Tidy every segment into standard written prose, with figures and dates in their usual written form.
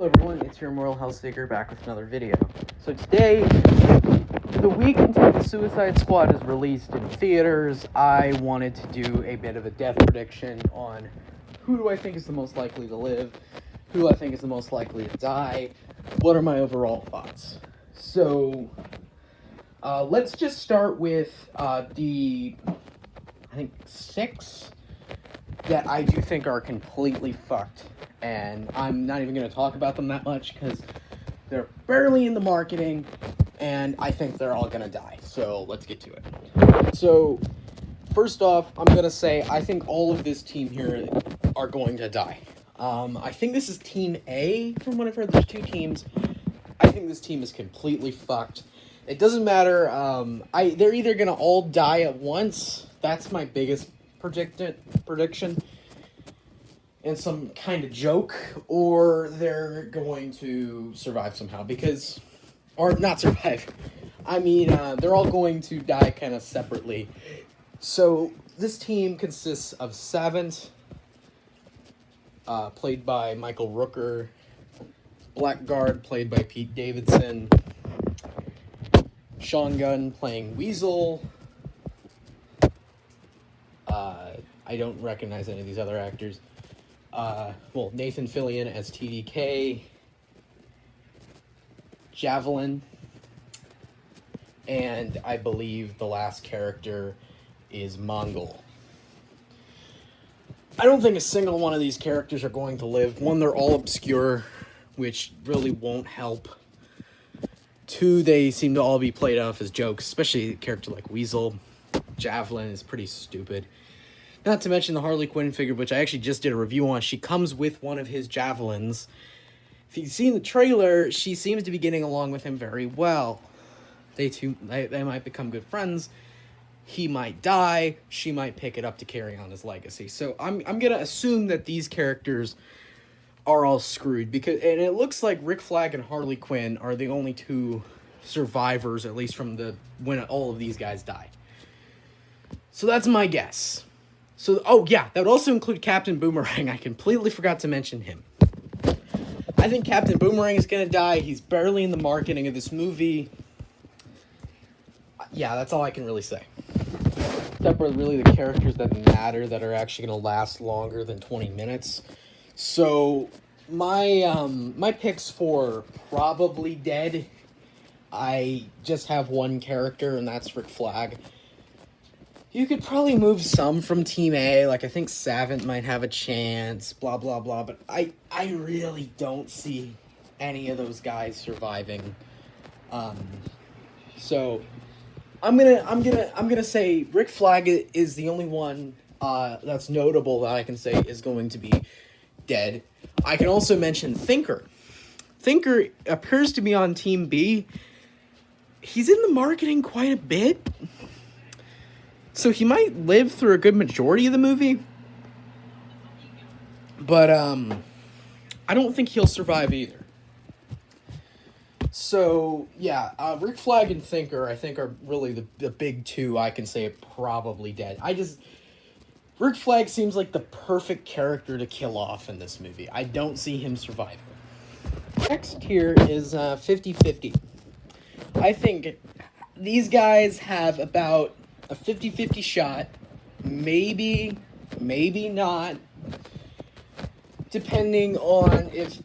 Hello everyone, it's your Moral Health Seeker back with another video. So today, the week until the Suicide Squad is released in theaters, I wanted to do a bit of a death prediction on who do I think is the most likely to live, who I think is the most likely to die, what are my overall thoughts. So, let's just start with I think 6 that I do think are completely fucked. And I'm not even going to talk about them that much because they're barely in the marketing, and I think they're all going to die. So let's get to it. So first off, I'm going to say I think all of this team here are going to die. I think this is Team A. From what I've heard, there's 2 teams. I think this team is completely fucked. It doesn't matter. They're either going to all die at once. That's my biggest prediction. And some kind of joke, or they're going to survive somehow, or not survive. I mean, they're all going to die kind of separately. So this team consists of Savant, played by Michael Rooker, Blackguard, played by Pete Davidson, Sean Gunn playing Weasel. I don't recognize any of these other actors. Nathan Fillion as TDK, Javelin, and I believe the last character is Mongol. I don't think a single one of these characters are going to live. 1, they're all obscure, which really won't help. 2, they seem to all be played off as jokes, especially a character like Weasel. Javelin is pretty stupid. Not to mention the Harley Quinn figure, which I actually just did a review on. She comes with one of his javelins. If you've seen the trailer, she seems to be getting along with him very well. They might become good friends. He might die. She might pick it up to carry on his legacy. So I'm going to assume that these characters are all screwed. And it looks like Rick Flag and Harley Quinn are the only 2 survivors, at least from when all of these guys die. So that's my guess. So, that would also include Captain Boomerang. I completely forgot to mention him. I think Captain Boomerang is going to die. He's barely in the marketing of this movie. Yeah, that's all I can really say. Except for really the characters that matter, that are actually going to last longer than 20 minutes. So, my picks for probably dead, I just have 1 character, and that's Rick Flag. You could probably move some from Team A, like I think Savant might have a chance, blah, blah, blah, but I really don't see any of those guys surviving. So I'm gonna say Rick Flag is the only one that's notable that I can say is going to be dead. I can also mention Thinker. Thinker appears to be on Team B. He's in the marketing quite a bit. So he might live through a good majority of the movie. But I don't think he'll survive either. So, yeah, Rick Flag and Thinker, I think, are really the big 2 I can say are probably dead. Rick Flag seems like the perfect character to kill off in this movie. I don't see him surviving. Next here is 50-50. I think these guys have about a 50-50 shot, maybe not, depending on it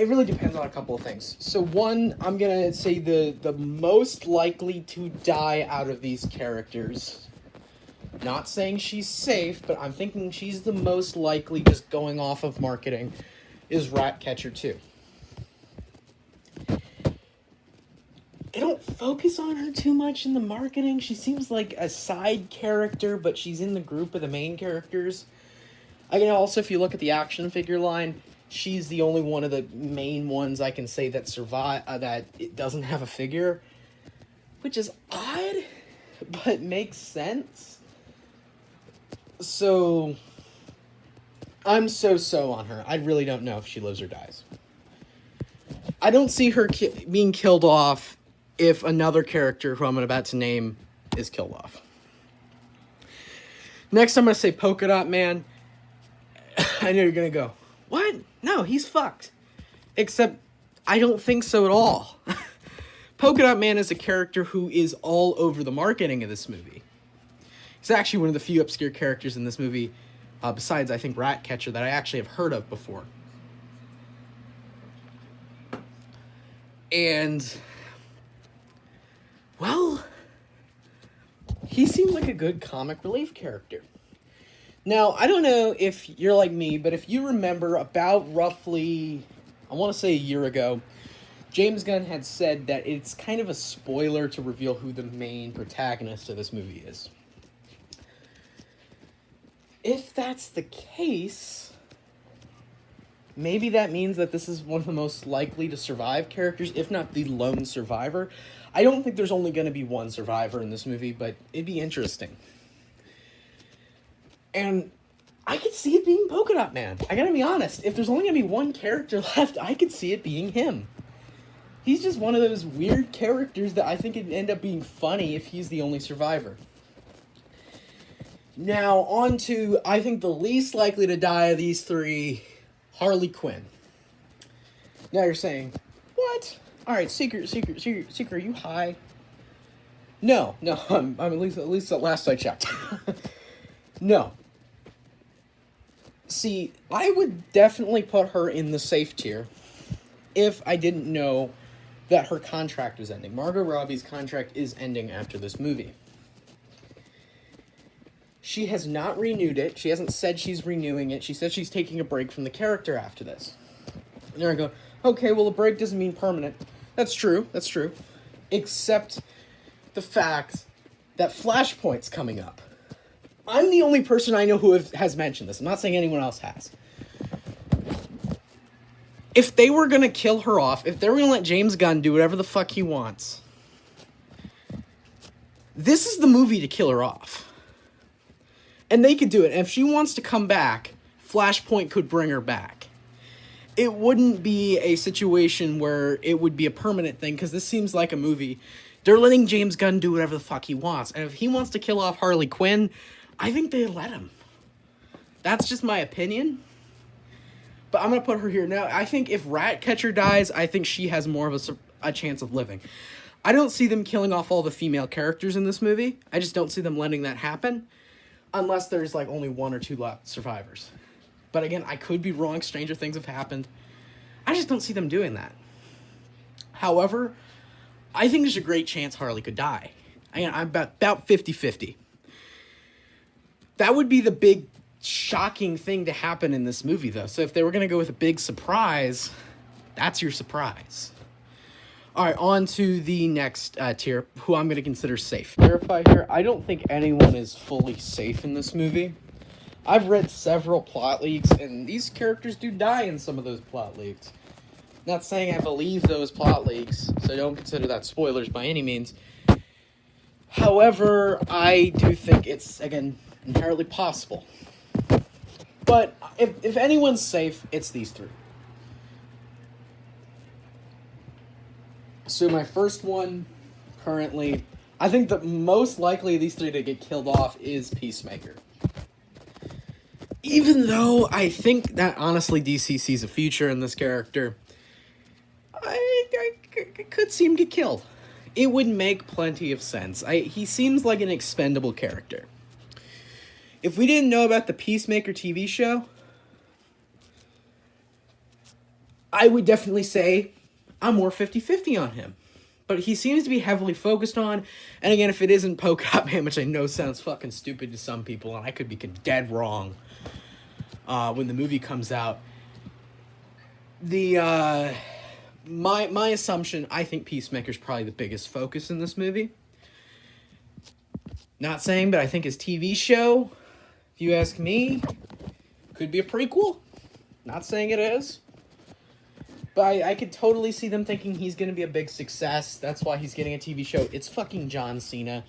really depends on a couple of things. So 1, I'm gonna say the most likely to die out of these characters, not saying she's safe, but I'm thinking she's the most likely, just going off of marketing, is Ratcatcher 2. They don't focus on her too much in the marketing. She seems like a side character, but she's in the group of the main characters. Also, if you look at the action figure line, she's the only one of the main ones I can say that that it doesn't have a figure, which is odd, but makes sense. So I'm so on her. I really don't know if she lives or dies. I don't see her being killed off if another character who I'm about to name is killed off. Next, I'm going to say Polka Dot Man. I know you're going to go, what? No, he's fucked. Except I don't think so at all. Polka Dot Man is a character who is all over the marketing of this movie. He's actually one of the few obscure characters in this movie, besides, I think, Ratcatcher, that I actually have heard of before. And, well, he seemed like a good comic relief character. Now, I don't know if you're like me, but if you remember about roughly, I want to say a year ago, James Gunn had said that it's kind of a spoiler to reveal who the main protagonist of this movie is. If that's the case, maybe that means that this is one of the most likely to survive characters, if not the lone survivor. I don't think there's only going to be one survivor in this movie, but it'd be interesting. And I could see it being Polka Dot Man. I gotta be honest. If there's only going to be one character left, I could see it being him. He's just one of those weird characters that I think it'd end up being funny if he's the only survivor. Now, on to, I think, the least likely to die of these three, Harley Quinn. Now you're saying, what? Alright, Seeker, are you high? No, I'm at least at last I checked. No. See, I would definitely put her in the safe tier if I didn't know that her contract was ending. Margot Robbie's contract is ending after this movie. She has not renewed it. She hasn't said she's renewing it. She said she's taking a break from the character after this. And there I go, okay, well, a break doesn't mean permanent. That's true. Except the fact that Flashpoint's coming up. I'm the only person I know who has mentioned this. I'm not saying anyone else has. If they were going to kill her off, if they were going to let James Gunn do whatever the fuck he wants, this is the movie to kill her off. And they could do it. And if she wants to come back, Flashpoint could bring her back. It wouldn't be a situation where it would be a permanent thing, because this seems like a movie. They're letting James Gunn do whatever the fuck he wants. And if he wants to kill off Harley Quinn, I think they let him. That's just my opinion. But I'm going to put her here. Now, I think if Ratcatcher dies, I think she has more of a chance of living. I don't see them killing off all the female characters in this movie. I just don't see them letting that happen. Unless there's like only one or two left survivors. But again, I could be wrong. Stranger things have happened. I just don't see them doing that. However, I think there's a great chance Harley could die. I'm about 50-50. That would be the big shocking thing to happen in this movie, though. So if they were going to go with a big surprise, that's your surprise. All right, on to the next tier, who I'm going to consider safe. Clarify here, I don't think anyone is fully safe in this movie. I've read several plot leaks, and these characters do die in some of those plot leaks. Not saying I believe those plot leaks, so don't consider that spoilers by any means. However, I do think it's, again, entirely possible. But if anyone's safe, it's these three. So my first one, currently, I think the most likely of these three to get killed off is Peacemaker. Even though I think that, honestly, DC sees a future in this character, I could see him get killed. It would make plenty of sense. He seems like an expendable character. If we didn't know about the Peacemaker TV show, I would definitely say I'm more 50-50 on him. But he seems to be heavily focused on, and again, if it isn't Polka Dot Man, which I know sounds fucking stupid to some people, and I could be dead wrong when the movie comes out, my assumption, I think Peacemaker's probably the biggest focus in this movie. Not saying, but I think his TV show, if you ask me, could be a prequel. Not saying it is. But I could totally see them thinking he's going to be a big success. That's why he's getting a TV show. It's fucking John Cena.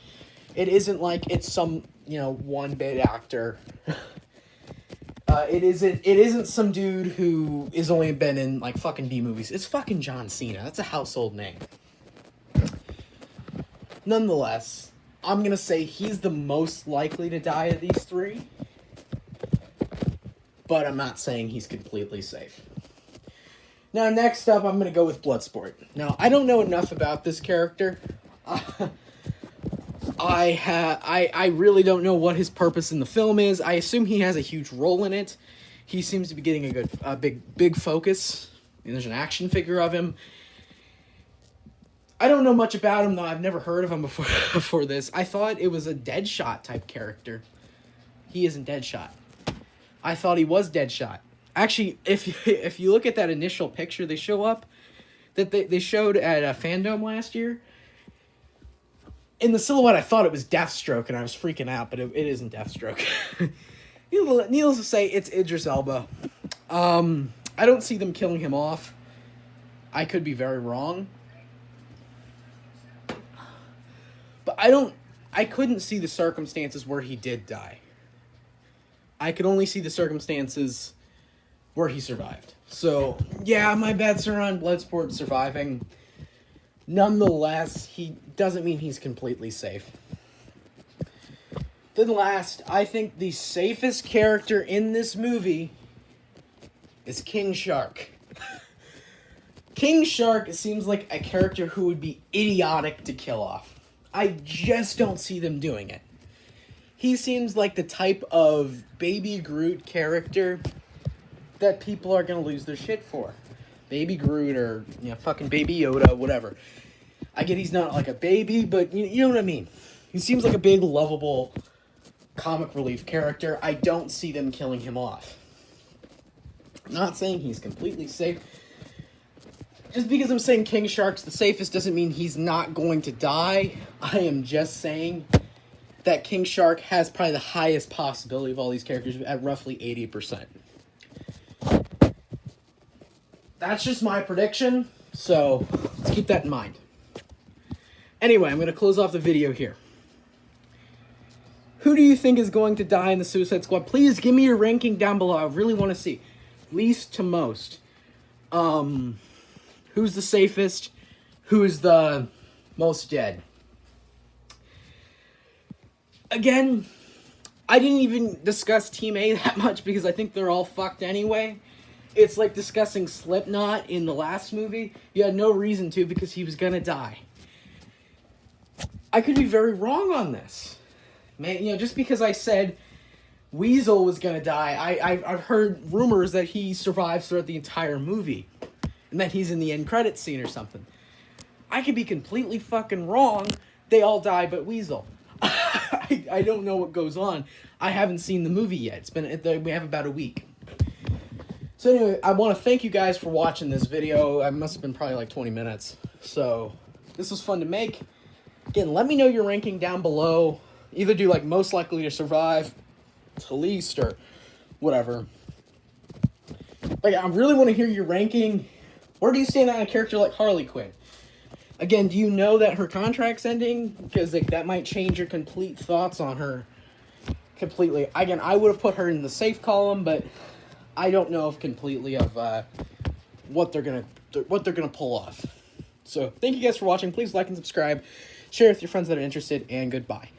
It isn't like it's some, one-bit actor. It isn't some dude who is only been in, like, fucking B-movies. It's fucking John Cena. That's a household name. Nonetheless, I'm going to say he's the most likely to die of these three. But I'm not saying he's completely safe. Now, next up, I'm going to go with Bloodsport. Now, I don't know enough about this character. I really don't know what his purpose in the film is. I assume he has a huge role in it. He seems to be getting a big focus. And there's an action figure of him. I don't know much about him, though. I've never heard of him before this. I thought it was a Deadshot type character. He isn't Deadshot. I thought he was Deadshot. Actually, if you look at that initial picture they show up, that they showed at Fandom last year, in the silhouette I thought it was Deathstroke, and I was freaking out, but it isn't Deathstroke. Needless to say, it's Idris Elba. I don't see them killing him off. I could be very wrong. But I couldn't see the circumstances where he did die. I could only see the circumstances where he survived. So, yeah, my bets are on Bloodsport surviving. Nonetheless, he doesn't mean he's completely safe. Then last, I think the safest character in this movie is King Shark. King Shark seems like a character who would be idiotic to kill off. I just don't see them doing it. He seems like the type of Baby Groot character that people are going to lose their shit for. Baby Groot or, fucking Baby Yoda, whatever. I get he's not like a baby, but you know what I mean. He seems like a big, lovable comic relief character. I don't see them killing him off. I'm not saying he's completely safe. Just because I'm saying King Shark's the safest doesn't mean he's not going to die. I am just saying that King Shark has probably the highest possibility of all these characters at roughly 80%. That's just my prediction, so let's keep that in mind. Anyway, I'm going to close off the video here. Who do you think is going to die in the Suicide Squad? Please give me your ranking down below. I really want to see. Least to most. Who's the safest? Who's the most dead? Again, I didn't even discuss Team A that much because I think they're all fucked anyway. It's like discussing Slipknot in the last movie. You had no reason to because he was gonna die. I could be very wrong on this. Man, just because I said Weasel was gonna die, I've heard rumors that he survives throughout the entire movie. And that he's in the end credits scene or something. I could be completely fucking wrong. They all die but Weasel. I don't know what goes on. I haven't seen the movie yet. We have about a week. So anyway, I want to thank you guys for watching this video. It must have been probably like 20 minutes. So, this was fun to make. Again, let me know your ranking down below. Either do like most likely to survive, to least, or whatever. Like, I really want to hear your ranking. Where do you stand on a character like Harley Quinn? Again, do you know that her contract's ending? Because that might change your complete thoughts on her completely. Again, I would have put her in the safe column, but I don't know if completely of what they're gonna pull off. So thank you guys for watching. Please like and subscribe, share with your friends that are interested, and goodbye.